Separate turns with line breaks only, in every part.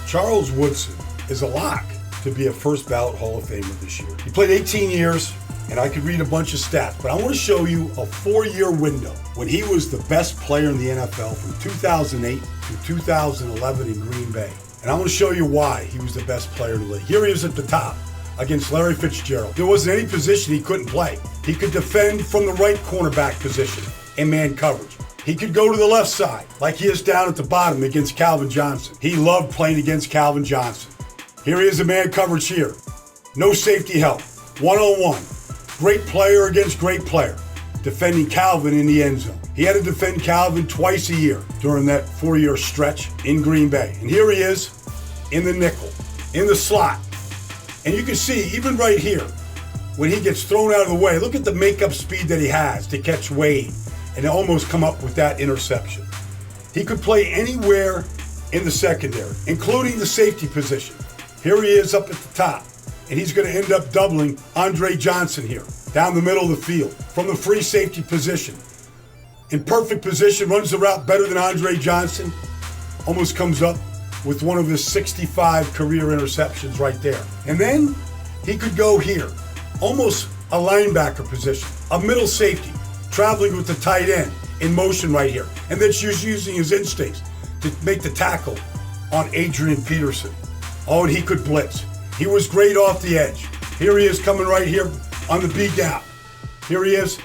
Charles Woodson is a lock to be a first ballot Hall of Famer this year. He played 18 years, and I could read a bunch of stats, but I want to show you a 4-year window when he was the best player in the NFL from 2008 to 2011 in Green Bay. And I want to show you why he was the best player in the league. Here he is at the top against Larry Fitzgerald. There wasn't any position he couldn't play. He could defend from the right cornerback position in man coverage. He could go to the left side, like he is down at the bottom against Calvin Johnson. He loved playing against Calvin Johnson. Here he is in man coverage here. No safety help. One-on-one. Great player against great player. Defending Calvin in the end zone. He had to defend Calvin twice a year during that 4-year stretch in Green Bay. And here he is in the nickel, in the slot. And you can see, even right here, when he gets thrown out of the way, look at the makeup speed that he has to catch Wade and almost come up with that interception. He could play anywhere in the secondary, including the safety position. Here he is up at the top, and he's going to end up doubling Andre Johnson here, down the middle of the field, from the free safety position. In perfect position, runs the route better than Andre Johnson, almost comes up with one of his 65 career interceptions right there. And then he could go here, almost a linebacker position, a middle safety, traveling with the tight end in motion right here. And then she's using his instincts to make the tackle on Adrian Peterson. Oh, and he could blitz. He was great off the edge. Here he is coming right here on the B gap. Here he is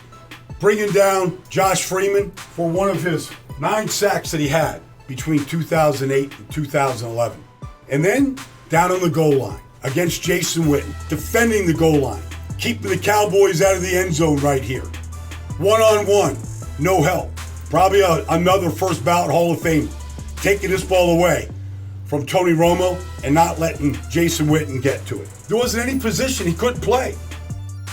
bringing down Josh Freeman for one of his 9 sacks that he had between 2008 and 2011. And then down on the goal line against Jason Witten, defending the goal line, keeping the Cowboys out of the end zone right here. One-on-one, no help. Probably another first ballot Hall of Famer. Taking this ball away from Tony Romo and not letting Jason Witten get to it. There wasn't any position he couldn't play.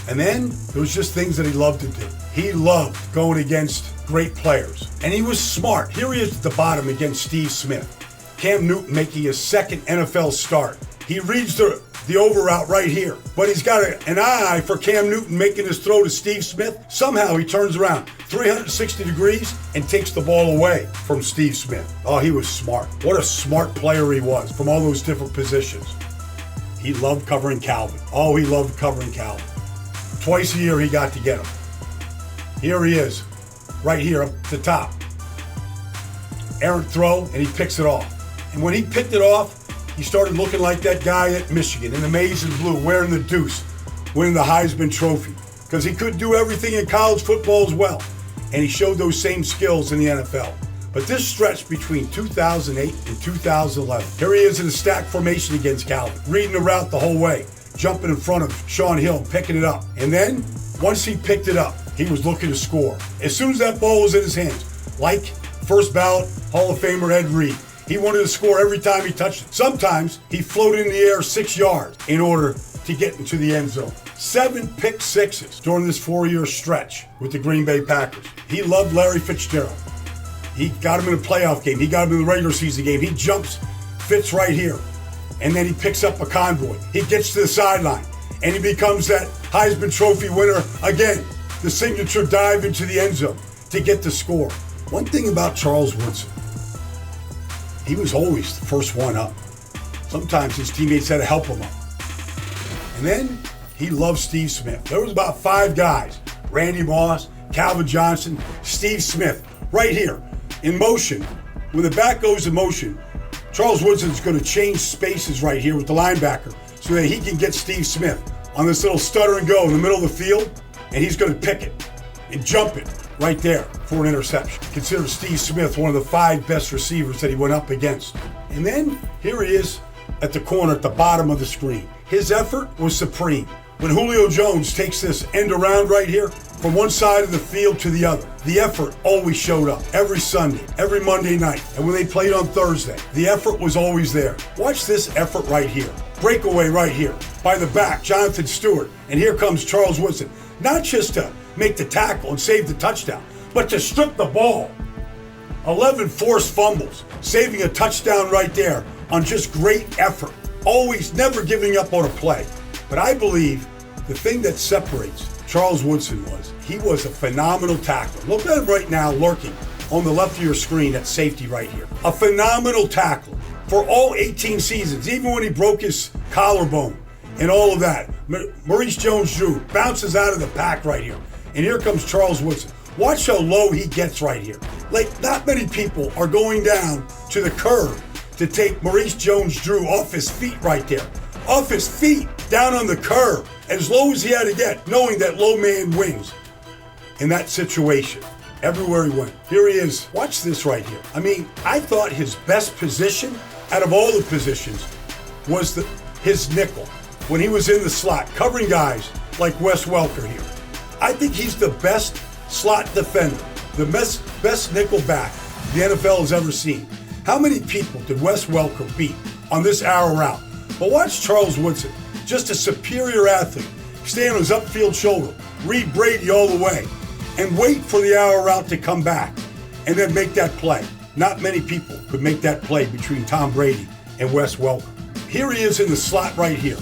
And then there was just things that he loved to do. He loved going against great players. And he was smart. Here he is at the bottom against Steve Smith. Cam Newton making his second NFL start. He reads the over route right here. But he's got an eye for Cam Newton making his throw to Steve Smith. Somehow he turns around 360 degrees and takes the ball away from Steve Smith. Oh, he was smart. What a smart player he was from all those different positions. He loved covering Calvin. Oh, he loved covering Calvin. Twice a year he got to get him. Here he is, right here up the top. Errant throw, and he picks it off. And when he picked it off, he started looking like that guy at Michigan in the maize and blue, wearing the deuce, winning the Heisman Trophy. Because he could do everything in college football as well. And he showed those same skills in the NFL. But this stretch between 2008 and 2011, here he is in a stack formation against Calvin, reading the route the whole way, jumping in front of Shaun Hill, picking it up. And then, once he picked it up, he was looking to score. As soon as that ball was in his hands, like first ballot Hall of Famer Ed Reed, he wanted to score every time he touched it. Sometimes he floated in the air 6 yards in order to get into the end zone. 7 pick sixes during this 4-year stretch with the Green Bay Packers. He loved Larry Fitzgerald. He got him in a playoff game. He got him in the regular season game. He jumps Fitz right here. And then he picks up a convoy. He gets to the sideline. And he becomes that Heisman Trophy winner again. The signature dive into the end zone to get the score. One thing about Charles Woodson, he was always the first one up. Sometimes his teammates had to help him up. And then he loved Steve Smith. There was about 5 guys, Randy Moss, Calvin Johnson, Steve Smith, right here in motion. When the back goes in motion, Charles Woodson's going to change spaces right here with the linebacker so that he can get Steve Smith on this little stutter and go in the middle of the field, and he's going to pick it and jump it right there for an interception. Consider Steve Smith one of the 5 best receivers that he went up against. And then here he is at the corner at the bottom of the screen. His effort was supreme. When Julio Jones takes this end around right here from one side of the field to the other, the effort always showed up every Sunday, every Monday night. And when they played on Thursday, the effort was always there. Watch this effort right here. Breakaway right here by the back, Jonathan Stewart. And here comes Charles Woodson. Not just to make the tackle and save the touchdown, but to strip the ball. 11 forced fumbles, saving a touchdown right there on just great effort. Always, never giving up on a play. But I believe the thing that separates Charles Woodson was he was a phenomenal tackler. Look at him right now lurking on the left of your screen at safety right here. A phenomenal tackler. for all 18 seasons, even when he broke his collarbone and all of that. Maurice Jones-Drew bounces out of the pack right here. And here comes Charles Woodson. Watch how low he gets right here. Like, not many people are going down to the curb to take Maurice Jones-Drew off his feet right there. Off his feet, down on the curb, as low as he had to get, knowing that low man wins in that situation. Everywhere he went. Here he is. Watch this right here. I mean, I thought his best position out of all the positions was his nickel. When he was in the slot, covering guys like Wes Welker here. I think he's the best slot defender, the best nickel back the NFL has ever seen. How many people did Wes Welker beat on this arrow route? But watch Charles Woodson, just a superior athlete, stand on his upfield shoulder, read Brady all the way, and wait for the arrow route to come back, and then make that play. Not many people could make that play between Tom Brady and Wes Welker. Here he is in the slot right here,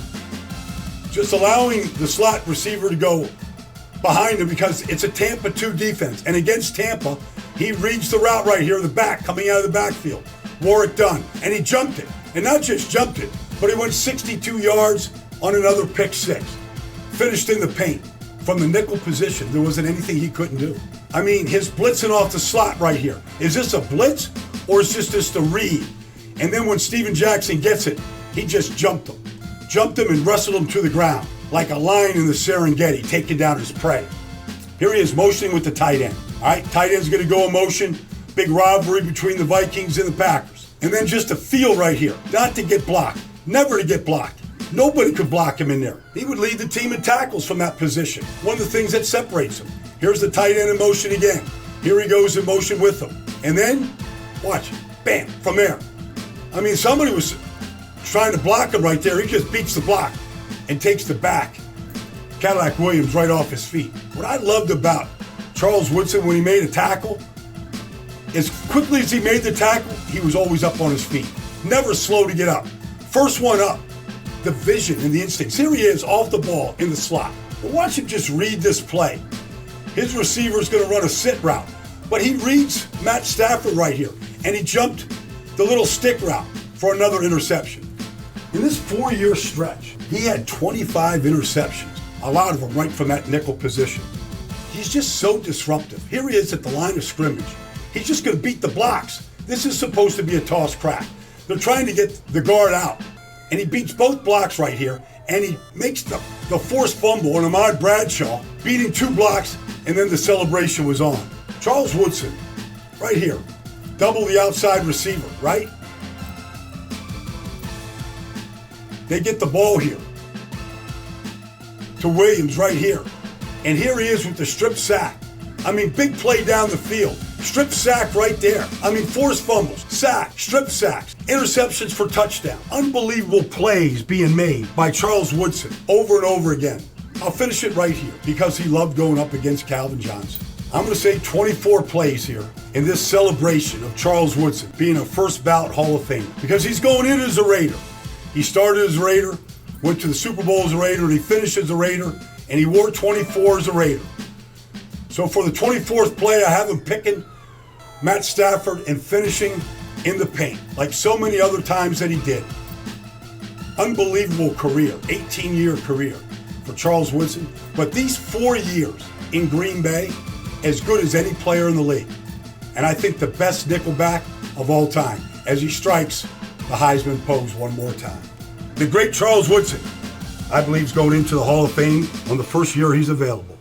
just allowing the slot receiver to go behind him because it's a Tampa 2 defense. And against Tampa, he reads the route right here, the back, coming out of the backfield. Warwick Dunn. And he jumped it. And not just jumped it, but he went 62 yards on another pick six. Finished in the paint. From the nickel position, there wasn't anything he couldn't do. I mean, his blitzing off the slot right here. Is this a blitz or is this just a read? And then when Steven Jackson gets it, he just jumped him. Jumped him and wrestled him to the ground like a lion in the Serengeti taking down his prey. Here he is motioning with the tight end. All right, tight end's going to go in motion. Big rivalry between the Vikings and the Packers. And then just a feel right here, not to get blocked, never to get blocked. Nobody could block him in there. He would lead the team in tackles from that position. One of the things that separates him. Here's the tight end in motion again. Here he goes in motion with him. And then, watch, bam, from there. I mean, somebody was trying to block him right there. He just beats the block and takes the back. Cadillac Williams right off his feet. What I loved about Charles Woodson when he made a tackle, as quickly as he made the tackle, he was always up on his feet. Never slow to get up. First one up. The vision and the instincts. Here he is off the ball in the slot. But watch him just read this play. His receiver's going to run a sit route. But he reads Matt Stafford right here. And he jumped the little stick route for another interception. In this 4-year stretch, he had 25 interceptions. A lot of them right from that nickel position. He's just so disruptive. Here he is at the line of scrimmage. He's just going to beat the blocks. This is supposed to be a toss crack. They're trying to get the guard out. And he beats both blocks right here. And he makes the forced fumble on Ahmad Bradshaw, beating 2 blocks, and then the celebration was on. Charles Woodson, right here. Double the outside receiver, right? They get the ball here to Williams right here. And here he is with the strip sack. I mean, big play down the field. Strip sack right there. I mean, forced fumbles, sack, strip sacks, interceptions for touchdown. Unbelievable plays being made by Charles Woodson over and over again. I'll finish it right here because he loved going up against Calvin Johnson. I'm going to say 24 plays here in this celebration of Charles Woodson being a first ballot Hall of Famer because he's going in as a Raider. He started as a Raider, went to the Super Bowl as a Raider, and he finished as a Raider, and he wore 24 as a Raider. So for the 24th play, I have him picking Matt Stafford and finishing in the paint, like so many other times that he did. Unbelievable career, 18-year career for Charles Woodson. But these 4 years in Green Bay, as good as any player in the league. And I think the best nickelback of all time as he strikes the Heisman pose one more time. The great Charles Woodson, I believe, is going into the Hall of Fame on the first year he's available.